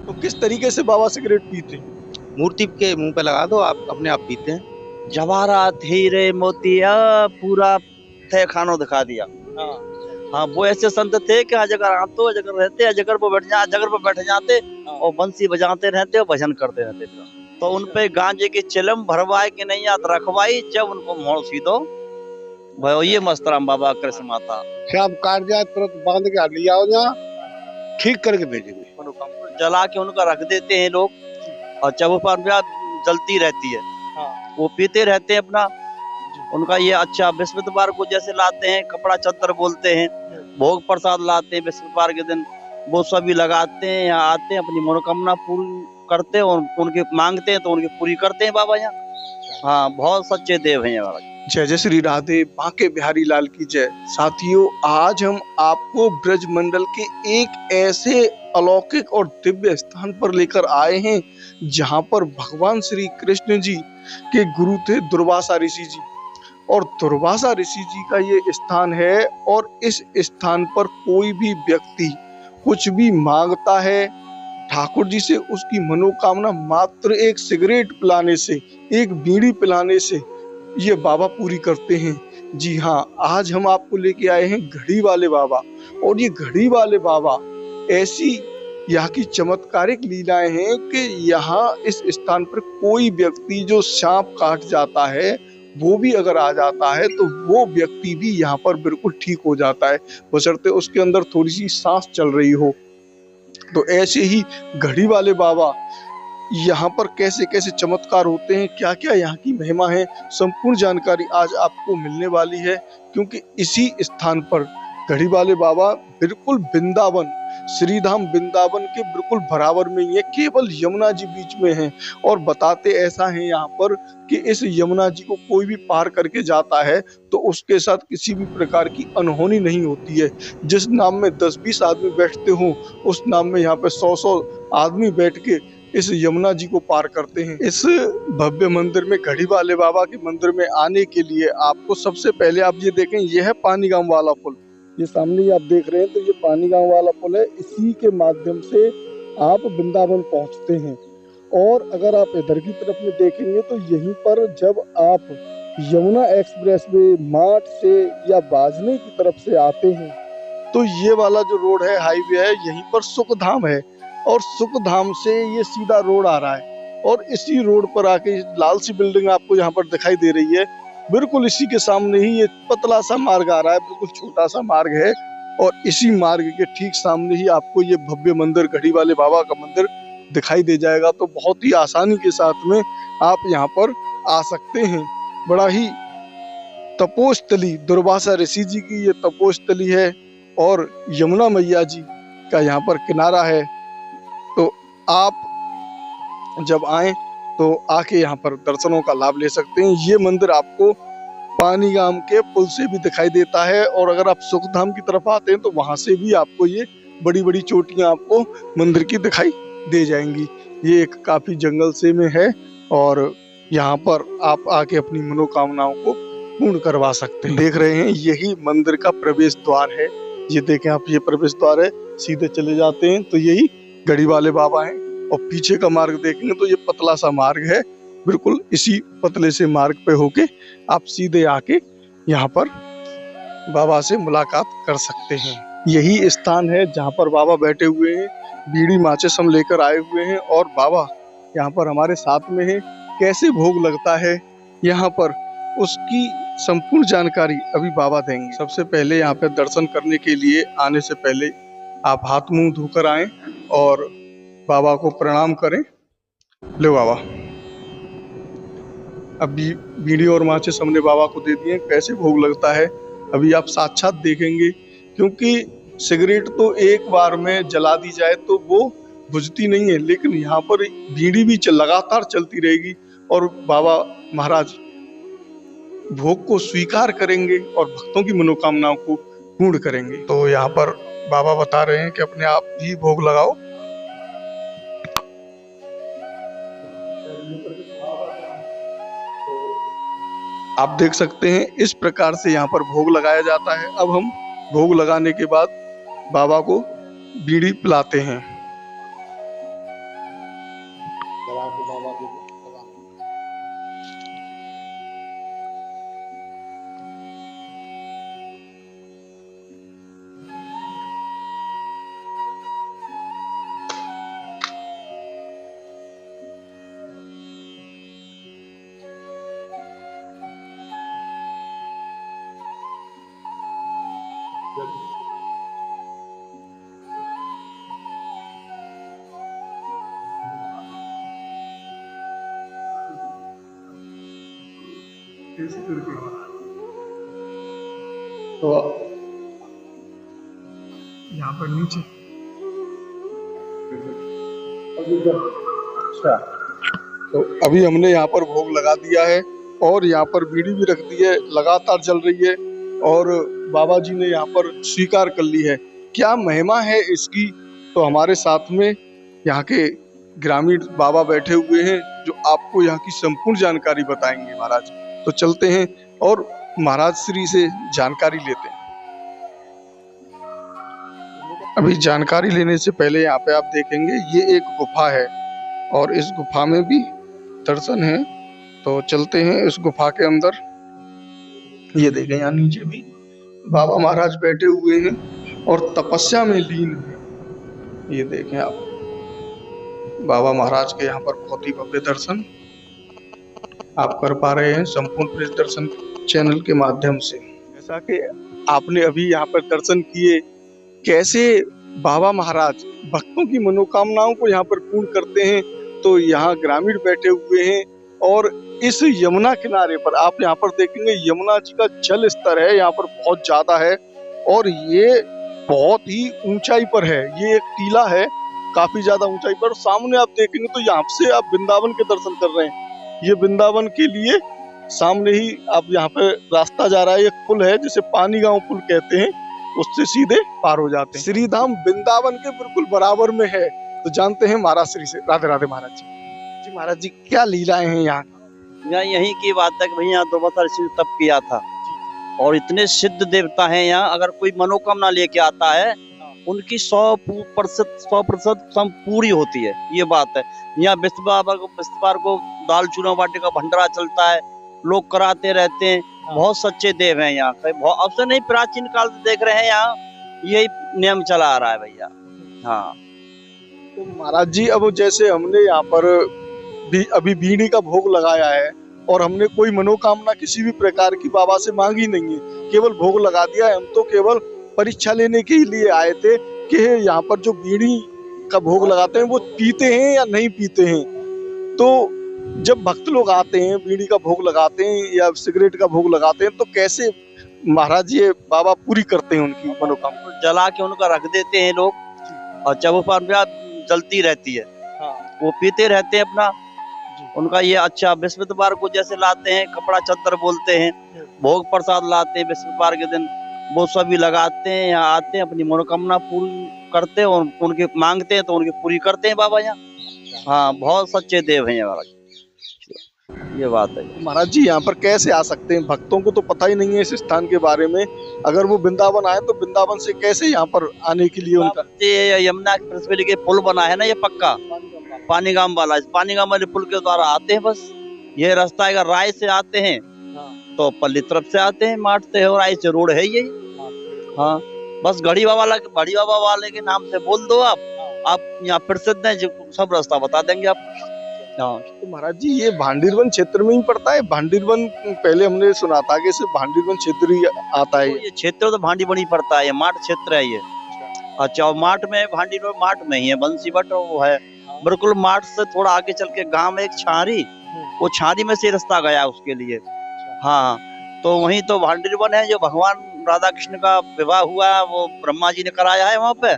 तो किस तरीके से बाबा सिगरेट पीते हैं? मूर्ति के मुंह पे लगा दो, आप अपने आप पीते हैं। जवाहरात हीरे मोतिया पूरा तह खानो दिखा दिया। हाँ। हाँ, वो ऐसे संत थे कि हर जगह आते, जगह रहते, जगह पर बैठ जाते हाँ। और बंसी बजाते रहते और भजन करते रहते थे। तो उन पे गांजे की चिलम भरवाए कि नहीं याद रखवाई, जब उनको मोड़ सीधो भाई ये मस्तराम बाबा कृष्ण माता सब कार्य तुरंत बांध के लिया आओ यहाँ, ठीक करके भेजेंगे। जला के उनका रख देते हैं लोग, और जब पर जलती रहती है। हाँ। वो पीते रहते हैं अपना। उनका ये अच्छा बृहस्पतिवार को जैसे लाते हैं कपड़ा चद्दर बोलते हैं, भोग प्रसाद लाते हैं बृहस्पतिवार के दिन, वो सभी लगाते हैं, यहाँ आते हैं अपनी मनोकामना पूरी करते हैं और उनके मांगते हैं तो उनकी पूरी करते हैं बाबा यहाँ। हाँ, बहुत सच्चे देव हैं यहाँ। जय जय श्री राधे, बांके बिहारी लाल की जय। साथियों, आज हम आपको ब्रज मंडल के एक ऐसे अलौकिक और दिव्य स्थान पर लेकर आए हैं जहां पर भगवान श्री कृष्ण जी के गुरु थे दुर्वासा ऋषि जी, और दुर्वासा ऋषि जी का ये स्थान है। और इस स्थान पर कोई भी व्यक्ति कुछ भी मांगता है ठाकुर जी से, उसकी मनोकामना मात्र एक सिगरेट पिलाने से, एक बीड़ी पिलाने से ये बाबा पूरी करते हैं। जी हाँ, आज हम आपको लेके आए हैं घड़ी वाले बाबा। और ये घड़ी वाले बाबा ऐसी यहाँ की चमत्कारिक लीलाएं हैं कि यहाँ इस स्थान पर कोई व्यक्ति जो सांप काट जाता है वो भी अगर आ जाता है तो वो व्यक्ति भी यहाँ पर बिल्कुल ठीक हो जाता है, बशर्ते उसके अंदर थोड़ी सी सांस चल रही हो। तो ऐसे ही घड़ी वाले बाबा यहाँ पर कैसे कैसे चमत्कार होते हैं, क्या क्या यहाँ की महिमा है, संपूर्ण जानकारी आज आपको मिलने वाली है। क्योंकि इसी स्थान पर घड़ी वाले बाबा बिल्कुल वृंदावन, श्रीधाम वृंदावन के बिल्कुल बराबर में ही है, केवल यमुना जी बीच में है। और बताते ऐसा है यहाँ पर कि इस यमुना जी को कोई भी पार करके जाता है तो उसके साथ किसी भी प्रकार की अनहोनी नहीं होती है। जिस नाम में 10-20 आदमी बैठते हो, उस नाम में यहाँ पे 100-100 आदमी बैठ के इस यमुना जी को पार करते हैं। इस भव्य मंदिर में, घड़ी वाले बाबा के मंदिर में आने के लिए आपको सबसे पहले आप ये देखें, यह है पानी गांव वाला पुल। ये सामने आप देख रहे हैं तो ये पानी गांव वाला पुल है। इसी के माध्यम से आप वृंदावन पहुंचते हैं। और अगर आप इधर की तरफ में देखेंगे तो यहीं पर जब आप यमुना एक्सप्रेस में माठ से या बाजने की तरफ से आते हैं तो ये वाला जो रोड है, हाईवे है, यहीं पर सुखधाम है। और सुखधाम से ये सीधा रोड आ रहा है और इसी रोड पर आके लाल सी बिल्डिंग आपको यहाँ पर दिखाई दे रही है। बिल्कुल इसी के सामने ही ये पतला सा मार्ग आ रहा है, बिल्कुल छोटा सा मार्ग है। और इसी मार्ग के ठीक सामने ही आपको ये भव्य मंदिर, घड़ी वाले बाबा का मंदिर दिखाई दे जाएगा। तो बहुत ही आसानी के साथ में आप यहाँ पर आ सकते हैं। बड़ा ही तपोस्थली, दुर्वासा ऋषि जी की ये तपोस्थली है और यमुना मैया जी का यहाँ पर किनारा है। तो आप जब आए तो आके यहाँ पर दर्शनों का लाभ ले सकते हैं। ये मंदिर आपको पानीगाम के पुल से भी दिखाई देता है, और अगर आप सुखधाम की तरफ आते हैं तो वहां से भी आपको ये बड़ी बड़ी चोटियां आपको मंदिर की दिखाई दे जाएंगी। ये एक काफी जंगल से में है और यहाँ पर आप आके अपनी मनोकामनाओं को पूर्ण करवा सकते हैं। देख रहे हैं यही मंदिर का प्रवेश द्वार है। ये देखें आप, ये प्रवेश द्वार है, सीधे चले जाते हैं तो यही घड़ी वाले बाबा हैं। और पीछे का मार्ग देखेंगे तो ये पतला सा मार्ग है। बिल्कुल इसी पतले से मार्ग पे होके आप सीधे आके यहाँ पर बाबा से मुलाकात कर सकते हैं। यही स्थान है जहाँ पर बाबा बैठे हुए हैं, बीड़ी माचिस हम लेकर आए हुए हैं और बाबा यहाँ पर हमारे साथ में है। कैसे भोग लगता है यहाँ पर, उसकी संपूर्ण जानकारी अभी बाबा देंगे। सबसे पहले यहाँ पे दर्शन करने के लिए आने से पहले आप हाथ मुंह धोकर आएं और बाबा को प्रणाम करें। लो बाबा, अभी बीड़ी और माचिस हमने बाबा को दे दिए। कैसे भोग लगता है अभी आप साक्षात देखेंगे, क्योंकि सिगरेट तो एक बार में जला दी जाए तो वो बुझती नहीं है, लेकिन यहाँ पर बीड़ी भी लगातार चलती रहेगी और बाबा महाराज भोग को स्वीकार करेंगे और भक्तों की मनोकामनाओं को पूर्ण करेंगे। तो यहाँ पर बाबा बता रहे हैं कि अपने आप ही भोग लगाओ। आप देख सकते हैं इस प्रकार से यहाँ पर भोग लगाया जाता है। अब हम भोग लगाने के बाद बाबा को बीड़ी पिलाते हैं। जला के बाबा के सलाम। तो यहाँ पर नीचे अच्छा, तो अभी हमने यहाँ पर भोग लगा दिया है और यहाँ पर बीड़ी भी रख दी है, लगातार चल रही है और बाबा जी ने यहाँ पर स्वीकार कर ली है। क्या महिमा है इसकी, तो हमारे साथ में यहाँ के ग्रामीण बाबा बैठे हुए हैं जो आपको यहाँ की संपूर्ण जानकारी बताएंगे महाराज। तो चलते हैं और महाराज श्री से जानकारी लेते हैं। अभी जानकारी लेने से पहले यहाँ पे आप देखेंगे ये एक गुफा है और इस गुफा में भी दर्शन है। तो चलते हैं इस गुफा के अंदर। ये देखें यहाँ नीचे भी बाबा महाराज बैठे हुए हैं और तपस्या में लीन है। ये देखें आप बाबा महाराज के यहाँ पर बहुत ही भव्य दर्शन आप कर पा रहे हैं संपूर्ण प्रेस दर्शन चैनल के माध्यम से। जैसा कि आपने अभी यहाँ पर दर्शन किए, कैसे बाबा महाराज भक्तों की मनोकामनाओं को यहाँ पर पूर्ण करते हैं। तो यहाँ ग्रामीण बैठे हुए हैं और इस यमुना किनारे पर आप यहाँ पर देखेंगे यमुना जी का जल स्तर है यहाँ पर बहुत ज्यादा है और ये बहुत ही ऊंचाई पर है। ये एक टीला है काफी ज्यादा ऊंचाई पर। सामने आप देखेंगे तो यहाँ से आप वृंदावन के दर्शन कर रहे हैं। ये वृंदावन के लिए सामने ही आप यहाँ पे रास्ता जा रहा है। एक पुल है जिसे पानी गांव पुल कहते हैं, उससे सीधे पार हो जाते हैं। श्री धाम वृंदावन के बिल्कुल बराबर में है। तो जानते हैं महाराज श्री से। राधे राधे महाराज जी। जी महाराज जी क्या लीलाएं हैं यहाँ? यही की बात है कि भैया द्रौपदी ऋषि ने तप किया था और इतने सिद्ध देवता हैं यहाँ। अगर कोई मनोकामना लेके आता है उनकी 100% पूरी होती है। ये बात है। यहाँ बिस्वार को दाल चूरमा बाटी का भंडारा चलता है, लोग कराते रहते हैं। बहुत सच्चे देव हैं यहाँ। अब से नहीं, प्राचीन काल से देख रहे हैं यहाँ यही नियम चला आ रहा है भैया। हाँ तो महाराज जी अब जैसे हमने यहाँ पर भी अभी बीड़ी का भोग लगाया है और हमने कोई मनोकामना किसी भी प्रकार की बाबा से मांगी नहीं है, केवल भोग लगा दिया है। हम तो केवल परीक्षा लेने के लिए आए थे कि यहाँ पर जो बीड़ी का भोग लगाते हैं वो पीते हैं या नहीं पीते हैं। तो जब भक्त लोग आते हैं बीड़ी का भोग लगाते हैं या सिगरेट का भोग लगाते हैं तो कैसे महाराज ये बाबा पूरी करते हैं उनकी मनोकामना? जला के उनका रख देते हैं लोग और चबूतरा जलती रहती है। वो पीते रहते हैं अपना। उनका ये अच्छा बृहस्पतिवार को जैसे लाते हैं, कपड़ा चद्दर बोलते हैं, भोग प्रसाद लाते हैं बृहस्पतिवार के दिन, वो सभी लगाते हैं। यहाँ आते हैं अपनी मनोकामना पूरी करते हैं और उनके मांगते हैं तो उनकी पूरी करते हैं बाबा यहाँ। हाँ बहुत सच्चे देव हैं महाराज, ये बात है। महाराज जी यहाँ पर कैसे आ सकते हैं? भक्तों को तो पता ही नहीं है इस स्थान के बारे में। अगर वो वृंदावन आए तो वृंदावन से कैसे यहाँ पर आने के लिए उनका? ये यमुना एक्सप्रेस वे के पुल बना है ना, ये पक्का पानीगाम वाला, इस पानीगाम वाले पुल के द्वारा आते हैं। बस ये रास्ता अगर राय से आते हैं तो पल्ली तरफ से आते हैं, मारते हैं और राय से रोड है यही। हाँ बस घड़ी बाबा वाले के नाम से बोल दो आप यहाँ प्रसिद्ध हैं, सब रास्ता बता देंगे आप। हाँ तो महाराज जी ये भांडीरवन क्षेत्र में ही पड़ता है? भांडीरवन पहले हमने सुना था कि सिर्फ भांडीरवन क्षेत्र ही आता है। ये क्षेत्र तो भांडीवन ही पड़ता है, ये माठ क्षेत्र है ये। अच्छा और माठ में भांडीरवन माठ में ही है, बंसीबट वो है बिल्कुल माठ से थोड़ा आगे चल के गांव में एक छारी, वो छारी में से रास्ता गया उसके लिए। हाँ तो वहीं तो भांडीरवन है जो भगवान राधा कृष्ण का विवाह हुआ, वो ब्रह्मा जी ने कराया है वहाँ पे।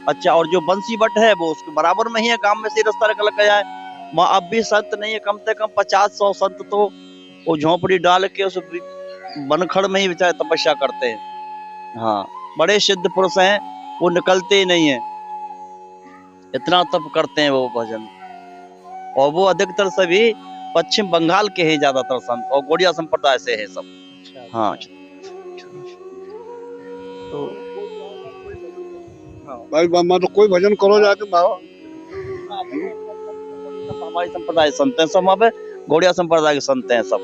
अच्छा और जो बंसीबट है वो उसके बराबर में ही है, गांव में से रास्ता निकल गया है। वहाँ अब भी संत नहीं है, कम से कम 50-100 संत तो वो झोंपड़ी डाल के उस बनखड़ में ही बेचारे तपस्या करते हैं। हाँ बड़े सिद्ध पुरुष हैं, वो निकलते ही नहीं है, इतना तप करते हैं वो भजन। और वो अधिकतर सभी पश्चिम बंगाल के ही ज्यादातर संत और गौड़िया संप्रदाय से है सब। हाँ तो भाई मतलब कोई भजन करो जाके बाबा। हमारी संप्रदाय संत हैं सब, वहाँ पे गौड़िया संप्रदाय के संत हैं सब,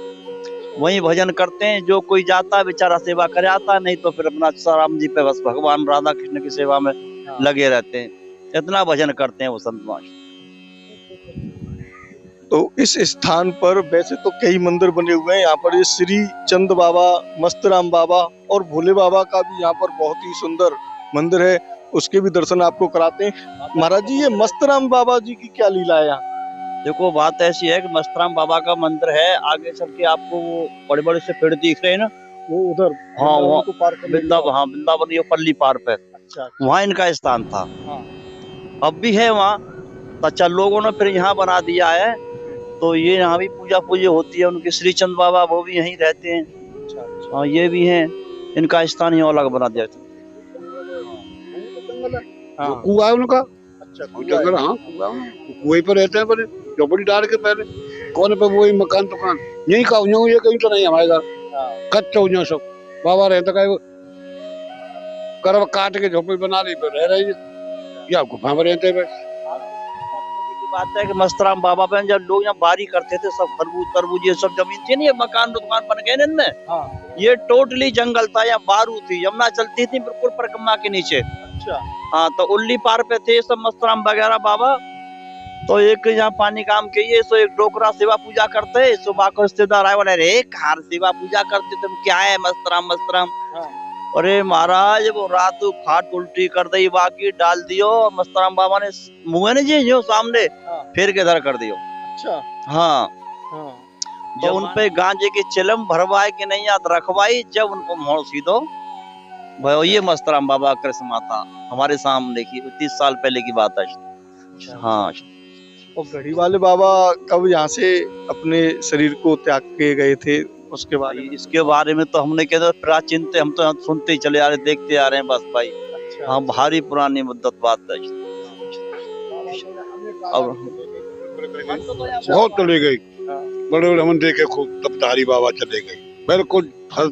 वही भजन करते हैं। जो कोई जाता है बेचारा सेवा करे आता, नहीं तो फिर अपना राम जी पे बस भगवान राधा कृष्ण की सेवा में लगे रहते हैं। इतना भजन करते हैं वो संत महाशय। तो इस स्थान पर वैसे तो कई मंदिर बने हुए हैं। यहाँ पर ये श्री चंद बाबा, मस्तराम बाबा और भोले बाबा का भी यहाँ पर बहुत ही सुंदर मंदिर है, उसके भी दर्शन आपको कराते हैं। महाराज जी, ये मस्तराम बाबा जी की क्या लीला है यहाँ? देखो बात ऐसी है कि मस्तराम बाबा का मंदिर है, आगे चल के आपको वो बड़े बड़े से पेड़ दिख रहे हैं ना, वो उधर हाँ वो को पार करने वृंदावन, हाँ वृंदावन ये पल्ली पार पे, अच्छा, वहाँ इनका स्थान था। हाँ। अब भी है वहाँ, तो अच्छा लोगों ने फिर यहाँ बना दिया है, तो ये यहाँ भी पूजा पूजा होती है उनके। श्री चंद बाबा वो भी यहीं रहते हैं, अच्छा, हाँ ये भी हैं, इनका स्थान यहाँ अलग बना दिया था। हाँ। कुआं है उनका, अच्छा, जंगल, हाँ कुआं, कुएं पर रहते हैं, पर झोपड़ी डाल के पहले कोने पे वही मकान दुकान यही का ये कहीं तो नहीं हमारे घर, कच्चा हो सब बाबा रहता का करव काट के झोपड़ी बना ली पे रह रही है, या गुफा में रहते हैं। बात है कि मस्तराम बाबा पे जब लोग यहाँ बारी करते थे, सब खरबूज तरबूज ये सब जमीन थी ना, ये मकान दुकान बन गए इनमें, हाँ। ये टोटली जंगल था, या बारू थी, यमुना चलती थी बिल्कुल परिक्रमा के नीचे। अच्छा, हाँ तो उल्ली पार पे थे सब मस्तराम वगैरह बाबा। तो एक यहाँ पानी काम के ये सो एक डोकरा सेवा पूजा करते, सो माँ को रिश्तेदार आए, बोले रे खार सेवा पूजा करते तुम, क्या है मस्तराम मस्तराम। हाँ। अरे महाराज वो रात खाट उल्टी कर दी, बाकी डाल दियो, मस्तराम बाबा ने मुँह ने जी जो सामने हाँ। फिर के इधर कर दियो। अच्छा, हाँ, हाँ। जब उन पे गांजे की चिलम भरवाए कि नहीं याद रखवाई, जब उनको मोड़ सीधो भाई, ये मस्तराम बाबा कृष्ण माता हमारे सामने की 30 साल पहले की बात है। हाँ, और घड़ी वाले बाबा कब यहाँ से अपने शरीर को त्याग के गए थे, उसके बारे में? इसके बारे में तो हमने कहते प्राचीन थे, हम तो सुनते ही चले आ रहे, देखते आ रहे हैं बस भाई। अच्छा। हाँ भारी पुरानी मुद्दत बात है। अब बहुत चले गई, बड़े बड़े हम देखे खूब, तब तारी बाबा चले गए बिल्कुल हर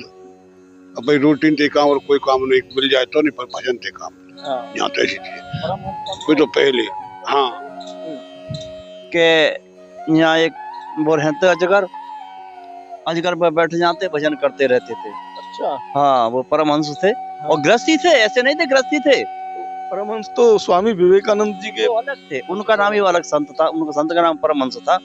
अब भाई रूटीन थे काम, और कोई काम नहीं मिल जाए तो नहीं, पर भजन थे काम। हाँ। यहाँ तो ऐसी थी कोई तो पहले, हाँ के यहाँ एक वो रहते अजगर, अजगर पर बैठ जाते भजन करते रहते थे। अच्छा, हाँ वो परमहंस थे, और गृहस्थी थे, ऐसे नहीं थे गृहस्थी थे। परमहंस तो स्वामी विवेकानंद जी के वो अलग थे, उनका नाम ही अलग संत था, उनका संत का नाम परमहंस था।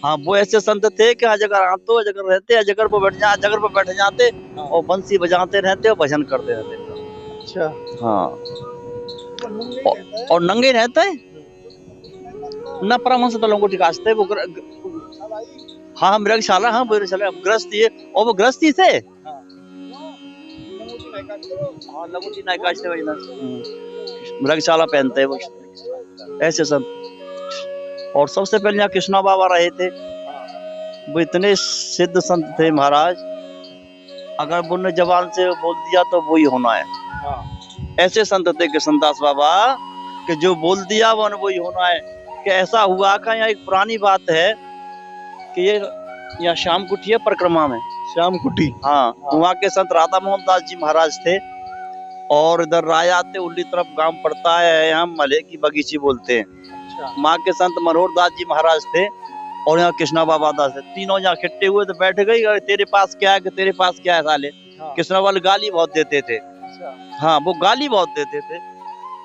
हाँ वो ऐसे संत थे कि अजगर आते अजगर रहते, अजगर पर बैठ जा, अजगर पर बैठ जाते और बंसी बजाते रहते और भजन करते रहते। अच्छा, हाँ और नंगे रहते ना, परमहंस तो लोगों को टिकाते वो हाँ मृगशाला, हाँ मृगशाला गृहस्थी है, और वो गृहस्थी थे। हाँ लघुटी नायका मृगशाला पहनते हैं वो ऐसे संत। और सबसे पहले यहाँ कृष्णा बाबा रहे थे, वो इतने सिद्ध संत थे महाराज, अगर उन्होंने जबान से बोल दिया तो वही होना है। ऐसे संत थे कृष्णदास बाबा कि जो बोल दिया वो वही होना है। कि ऐसा हुआ का यहाँ एक पुरानी बात है कि ये यहाँ श्याम कुटी है परिक्रमा में, श्याम कुटी, हाँ वहाँ के संत राधा मोहन दास जी महाराज थे, और इधर राया थे उल्ली तरफ गांव पड़ता है, यहाँ मले की बगीची बोलते हैं। माँ के संत मनोहर दास जी महाराज थे, और यहाँ कृष्णा बाबा दास थे, तीनों यहाँ इकट्ठे हुए तो बैठ गई, तेरे पास क्या है कि तेरे पास क्या है साले। कृष्णा वाले गाली बहुत देते थे, हाँ वो गाली बहुत देते थे।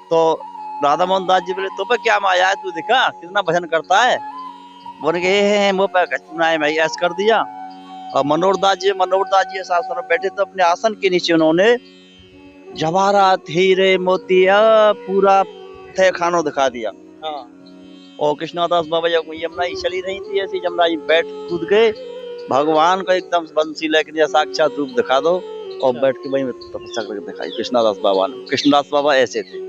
तो राधा मोहन दास जी बोले तो पे क्या माया है, तू दिखा कितना भजन करता है, बोले के वो भाई ऐसा कर दिया। और मनोहर दास जी साथ बैठे तो अपने आसन के नीचे उन्होंने जवाहरात हीरे मोतिया पूरा थे खानो दिखा दिया। और कृष्णदास बाबा जब यमुना ही चली रही थी, ऐसी यमुना ही बैठ कूद गए, भगवान का एकदम बंसी लेकर साक्षात रूप दिखा दो, और बैठ के वही तपस्या करके दिखाई कृष्णदास बाबा ने। कृष्णदास बाबा ऐसे थे।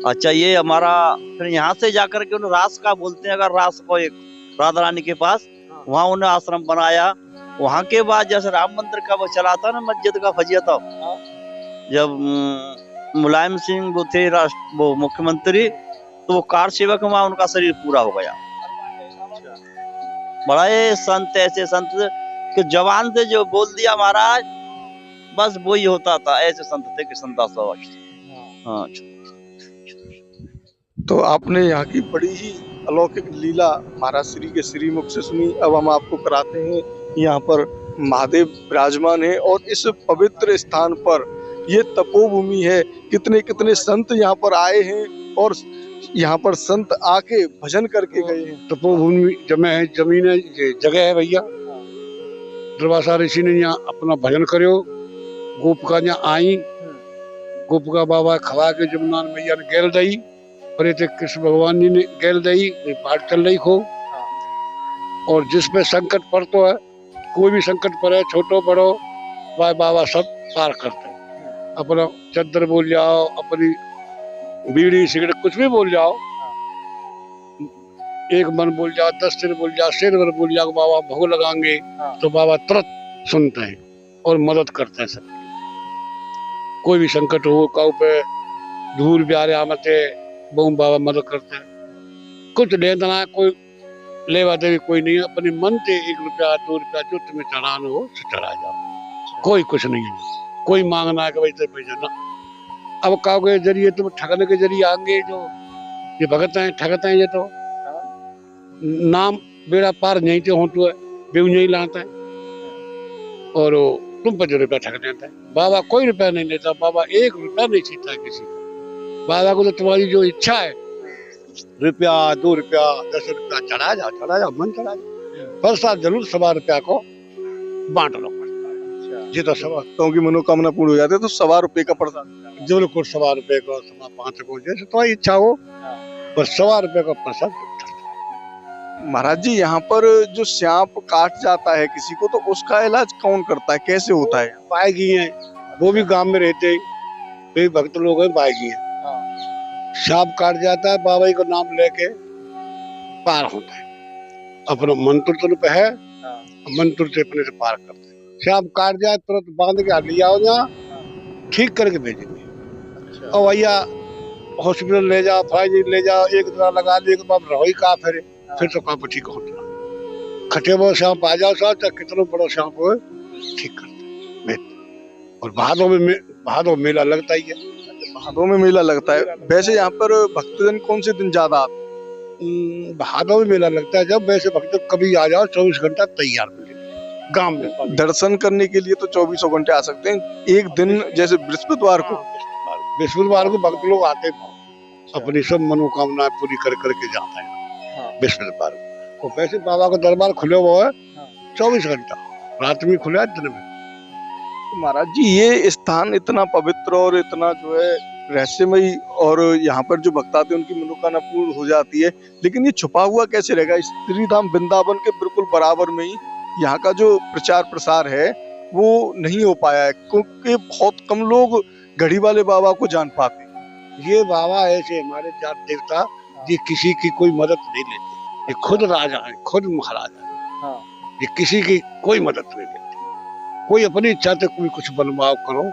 अच्छा ये हमारा फिर यहाँ से जाकर के उन्हें रास का बोलते हैं, अगर रास को एक राधा रानी के पास, वहाँ उन्हें आश्रम बनाया। वहाँ के बाद जैसे राम मंदिर का वो चला था ना मस्जिद का फजियत, जब मुलायम सिंह वो थे वो मुख्यमंत्री, तो वो कार सेवक वहाँ उनका शरीर पूरा हो गया। बड़े संत ऐसे संत कि जवान से जो बोल दिया महाराज बस वही होता था, ऐसे संत थे कृष्णदास बाबा। हाँ तो आपने यहाँ की बड़ी ही अलौकिक लीला महाराज श्री के श्रीमुख से सुनी। अब हम आपको कराते हैं यहाँ पर महादेव विराजमान है और इस पवित्र स्थान पर ये तपोभूमि है। कितने कितने संत यहाँ पर आए हैं और यहाँ पर संत आके भजन करके गए हैं। तपोभूमि जमीन है, जगह है भैया। दुर्वासा ऋषि ने यहाँ अपना भजन करो। गोपिका यहाँ आई, गोपिका बाबा खवा के जमुना मैया ने गेल दई और ये कृष्ण भगवान जी ने गेल दई। बात चल रही खूब और जिसपे संकट पड़तो है, कोई भी संकट पड़े, छोटो बड़ो, वह बाबा सब पार करते हैं। अपना चद्दर बोल जाओ, अपनी बीड़ी सिगरेट कुछ भी बोल जाओ, एक मन बोल जाओ, 10 सिर बोल जाओ, सिर भर बोल जाओ, बाबा भोग लगाएंगे तो बाबा तुरंत सुनते हैं और मदद करते हैं सब। कोई भी संकट हो, काउ पे दूर प्यारे आमते बहु बाबा मदद करते हैं। कुछ लेना कोई लेवा देवी कोई नहीं, अपने मन से 1 रुपया 2 रुपया जो तुम्हें चढ़ाना हो तो चढ़ा जाओ। कोई कुछ नहीं है, कोई मांगना है कि भाई पैसा ना। अब काउ के जरिए तुम ठगने के जरिए आएंगे, जो ये भगत हैं ठगते हैं, ये तो नाम बेड़ा पार नहीं थे होते है, बेऊ नहीं लाता है और तुम 5 रुपया ठग देता है। बाबा कोई रुपया नहीं लेता, बाबा 1 रुपया नहीं छीनता है किसी को। बाबा को तो तुम्हारी जो इच्छा है, 1 रुपया 2 रुपया 10 रुपया चढ़ा जाओ, मन चढ़ा जाओ। प्रसाद जरूर 1.25 रुपया को बांट लो। जी तो 1.25 की मनोकामना पूर्ण हो जाती है तो 1.25 रुपए का प्रसाद जो को 1.25 रुपये को 5 को जैसे तुम्हारी इच्छा हो, बस 1.25 रुपये का प्रसाद। महाराज जी यहाँ पर जो सांप काट जाता है किसी को तो उसका इलाज कौन करता है, कैसे होता है? बायगी हैं, वो भी गांव में रहते हैं, कई भक्त लोग हैं, बायगी हैं। सांप काट जाता है, बाबा का नाम लेके पार होता है। अपना मंत्र तो है, मंत्र से अपने से पार करते हैं। सांप काट जाए तुरंत बांध के ले आओ, यहाँ ठीक करके भेजेंगे। और भैया हॉस्पिटल ले जाओ, फाइल ले जाओ, 1 दिन लगा लिए रहो ही का फिर तो काम ठीक होता। खटे वो सांप आ जाओ साहब, चाहे कितना बड़ा सांप हो ठीक करते हैं। और भादों में मेला लगता ही है। भादों में मेला लगता है। वैसे यहाँ पर भक्तजन कौन से दिन ज्यादा आते हैं? भादों में मेला लगता है, जब वैसे भक्त कभी आ जाओ 24 घंटा तैयार मिलेंगे गांव में। दर्शन करने के लिए तो 24 घंटे आ सकते हैं। एक दिन जैसे बृहस्पतिवार को भक्त लोग आते हैं, अपनी सब मनोकामनाएं पूरी करके जाते हैं बृहस्पतिवार को। वैसे बाबा का दरबार खुले हुआ है 24 घंटा, रात में खुला है, दिन में। तो महाराज जी ये स्थान इतना पवित्र और इतना जो है रहस्यमयी, और यहाँ पर जो भक्त आते हैं उनकी मनोकामना पूर्ण हो जाती है, लेकिन ये छुपा हुआ कैसे रहेगा? श्री धाम वृंदावन के बिल्कुल बराबर में ही यहाँ का जो प्रचार प्रसार है वो नहीं हो पाया है, क्योंकि बहुत कम लोग घड़ी वाले बाबा को जान पाते हैं। ये बाबा ऐसे हमारे जात देवता, ये किसी की कोई मदद नहीं लेते, ये खुद राजा है, खुद महाराजा है। ये किसी की कोई मदद नहीं लेते। कोई अपनी इच्छा से कोई कुछ बनवाओ करो,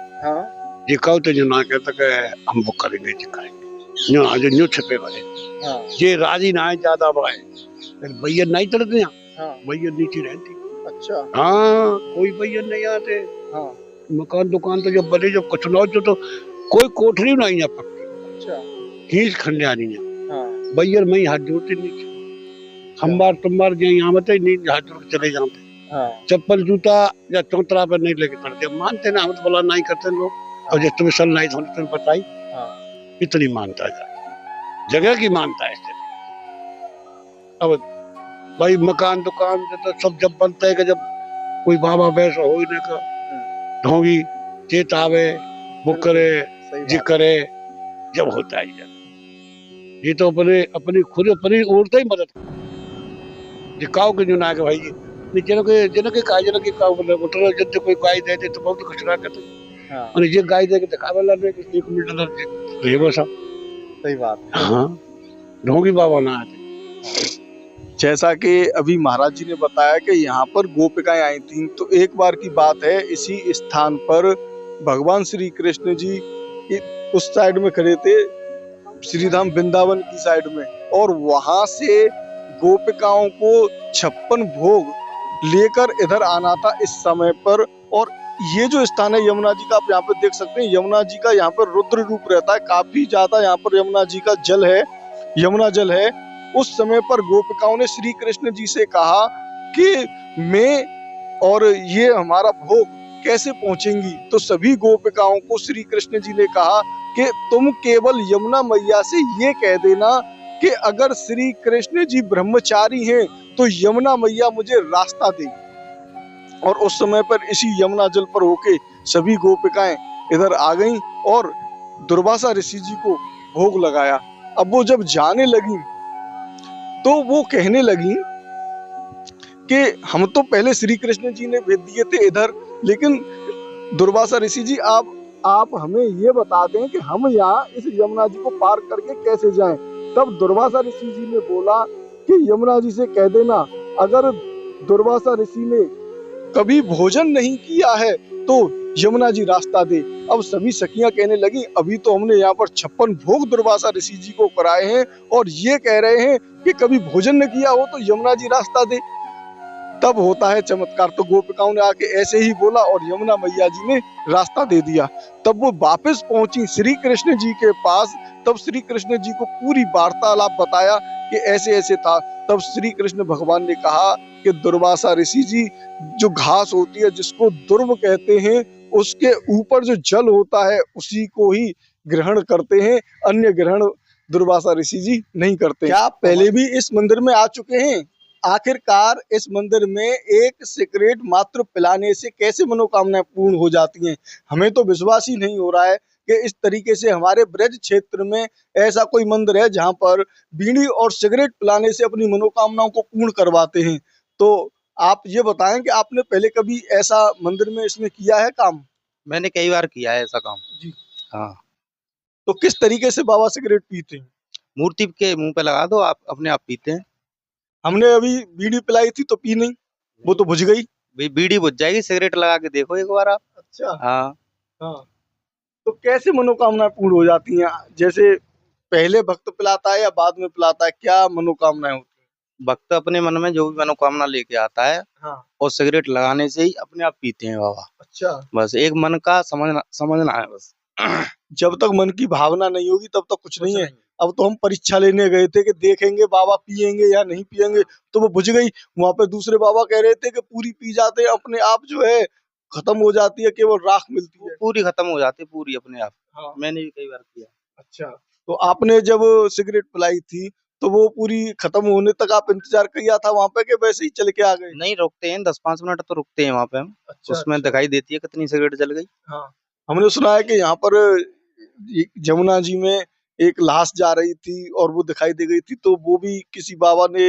ये कहो तो जो ना कहता कि हम वो करेंगे दिखाएंगे, जो न्यू छपे वाले ये राजी ना है ज्यादा बढ़ाए, भैया नहीं चढ़ते यहाँ, भैया नीचे रहती। अच्छा, हाँ, कोई भैया नहीं आते। मकान दुकान तो जब बने, जब कुछ ना तो कोई कोठरी नहीं है पक्की। अच्छा, खींच खंडिया नहीं है। भैया मैं हाथ जोड़ते नहीं, हम बार तुम बार यहाँ मत नहीं हाथ जोड़ के चले जाते। चप्पल जूता या चौतरा पर नहीं लेके पड़ते, मानते ना, हम तो बोला नहीं करते लोग। और जब तुम्हें सल नहीं होने तुम्हें बताई, इतनी मानता है, जगह की मानता है। अब भाई मकान दुकान तो सब जब बनता है कि जब कोई बाबा वैसा हो ही नहीं का ढोंगी चेत आवे वो करे जी करे, जब होता है ये तो अपनी खुद अपनी औरतें ही मदद जी काव के जो ना के भाई जनके काय जनके काव बोले उठो जब कोई गाय दे दे तो बहुत कुछ ना करते। और ये गाय दे के दिखावे ला ने 1 मिनट ये वो सब सही बात। हाँ, ढोंगी बाबा ना आते। जैसा कि अभी महाराज जी ने बताया कि यहाँ पर गोपिकाएं आई थीं, तो एक बार की बात है, इसी स्थान पर भगवान श्री कृष्ण जी उस साइड में खड़े थे, श्रीधाम वृंदावन की साइड में, और वहां से गोपिकाओं को 56 भोग लेकर इधर आना था इस समय पर। और ये जो स्थान है यमुना जी का, आप यहाँ पर देख सकते हैं, यमुना जी का यहाँ पर रुद्र रूप रहता है, काफी ज्यादा यहाँ पर यमुना जी का जल है, यमुना जल है। उस समय पर गोपिकाओं ने श्री कृष्ण जी से कहा कि मैं और ये हमारा भोग कैसे पहुंचेंगी। तो सभी गोपिकाओं को श्री कृष्ण जी ने कहा कि तुम केवल यमुना मैया से ये कह देना कि अगर श्री कृष्ण जी ब्रह्मचारी हैं तो यमुना मैया मुझे रास्ता दे। और उस समय पर इसी यमुना जल पर होके सभी गोपिकाएं इधर आ गईं और दुर्वासा ऋषि जी को भोग लगाया। अब वो जब जाने लगी तो वो कहने लगी कि हम तो पहले श्री कृष्ण जी ने भेज दिए थे इधर, लेकिन दुर्वासा ऋषि जी आप हमें ये बता दें कि हम यहाँ इस यमुना जी को पार करके कैसे जाएं। तब दुर्वासा ऋषि जी ने बोला कि यमुना जी से कह देना अगर दुर्वासा ऋषि ने कभी भोजन नहीं किया है तो यमुना जी रास्ता दे। अब सभी सखियां कहने लगी अभी तो हमने यहाँ पर 56 भोग दुर्वासा ऋषि जी को कराए हैं और ये कह रहे हैं कि कभी भोजन न किया हो तो यमुना जी रास्ता दे। तब होता है चमत्कार। तो गोपिकाओं ने आके ऐसे ही बोला और यमुना मैया जी ने रास्ता दे दिया। तब वो वापस पहुंची श्री कृष्ण जी के पास। तब श्री कृष्ण जी को पूरी वार्तालाप बताया कि ऐसे ऐसे था। तब श्री कृष्ण भगवान ने कहा कि दुर्वासा ऋषि जी जो घास होती है जिसको दुर्व कहते हैं उसके ऊपर जो जल होता है उसी को ही ग्रहण करते हैं, अन्य ग्रहण दुर्वासा ऋषि जी नहीं करते। क्या आप पहले भी इस मंदिर में आ चुके हैं? आखिरकार इस मंदिर में एक सिगरेट मात्र पिलाने से कैसे मनोकामनाएं पूर्ण हो जाती हैं? हमें तो विश्वास ही नहीं हो रहा है कि इस तरीके से हमारे ब्रज क्षेत्र में ऐसा कोई मंदिर है जहां पर बीड़ी और सिगरेट पिलाने से अपनी मनोकामनाओं को पूर्ण करवाते हैं। तो आप ये बताएं कि आपने पहले कभी ऐसा मंदिर में इसमें किया है काम? मैंने कई बार किया है ऐसा काम। जी। हाँ, तो किस तरीके से बाबा सिगरेट पीते हैं? मूर्ति के मुंह पे लगा दो, आप अपने आप पीते हैं। हमने अभी बीड़ी पिलाई थी तो पी नहीं, वो तो बुझ गई। बीड़ी बुझ जाएगी, सिगरेट लगा के देखो एक बार आप। अच्छा। हाँ, हाँ। तो कैसे मनोकामनाएं पूर्ण हो जाती हैं? जैसे पहले भक्त पिलाता है या बाद में पिलाता है, क्या मनोकामनाएं होती हैं? भक्त अपने मन में जो भी मनोकामना लेके आता है हाँ। और सिगरेट लगाने से ही अपने आप पीते हैं बाबा। अच्छा। बस एक मन का समझना है बस। जब तक मन की भावना नहीं होगी तब तक कुछ नहीं है। अब तो हम परीक्षा लेने गए थे कि देखेंगे बाबा पियेंगे या नहीं पियेंगे, तो वो बुझ गई। वहां पे दूसरे बाबा कह रहे थे कि पूरी पी जाते हैं, अपने आप जो है खत्म हो जाती है, केवल राख मिलती है। पूरी खत्म हो जाती है, पूरी अपने आप। हाँ। मैंने भी कई बार किया। अच्छा। तो आपने जब सिगरेट पिलाई थी तो वो पूरी खत्म होने तक आप इंतजार किया था वहां पे कि वैसे ही चल के आ गए? नहीं, रुकते हैं 10-5 मिनट तो रुकते हैं वहां पे हम। अच्छा। उसमें अच्छा। दिखाई देती है कितनी सिगरेट जल गई। हाँ। हमने सुना है कि यहाँ पर जमुना जी में एक लाश जा रही थी और वो दिखाई दे गई थी, तो वो भी किसी बाबा ने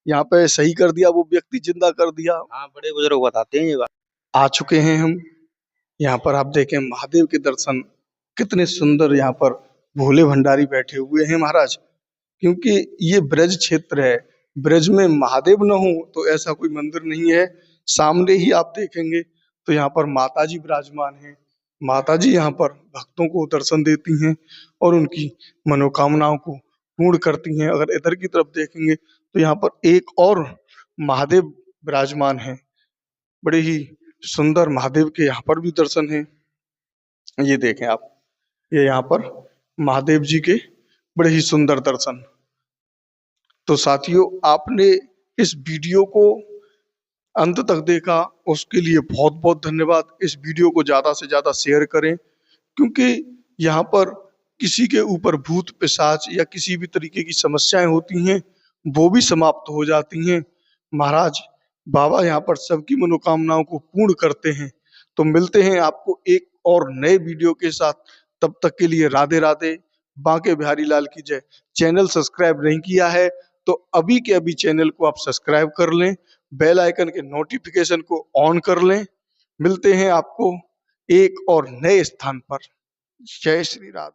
यहाँ पे सही कर दिया, वो व्यक्ति जिंदा कर दिया। हाँ, बड़े बुजुर्ग बताते हैं ये बात। आ चुके हैं हम यहाँ पर। आप देखें महादेव के दर्शन कितने सुंदर, यहाँ पर भोले भंडारी बैठे हुए हैं महाराज। क्योंकि ये ब्रज क्षेत्र है, ब्रज में महादेव न हो तो ऐसा कोई मंदिर नहीं है। सामने ही आप देखेंगे तो यहाँ पर माता जी विराजमान हैं। माता जी यहाँ पर भक्तों को दर्शन देती हैं और उनकी मनोकामनाओं को पूर्ण करती हैं। अगर इधर की तरफ देखेंगे तो यहाँ पर एक और महादेव विराजमान हैं। बड़े ही सुंदर महादेव के यहाँ पर भी दर्शन हैं। ये देखें आप, ये यहाँ पर महादेव जी के बड़े ही सुंदर दर्शन। तो साथियों, आपने इस वीडियो को अंत तक देखा उसके लिए बहुत बहुत धन्यवाद। इस वीडियो को ज्यादा से ज्यादा शेयर करें, क्योंकि यहाँ पर किसी के ऊपर भूत पिशाच या किसी भी तरीके की समस्याएं होती हैं वो भी समाप्त हो जाती हैं। महाराज बाबा यहाँ पर सबकी मनोकामनाओं को पूर्ण करते हैं। तो मिलते हैं आपको एक और नए वीडियो के साथ। तब तक के लिए राधे राधे। बांके बिहारी लाल की जय। चैनल सब्सक्राइब नहीं किया है तो अभी के अभी चैनल को आप सब्सक्राइब कर लें, बेल आइकन के नोटिफिकेशन को ऑन कर लें। मिलते हैं आपको एक और नए स्थान पर। जय श्री राधे।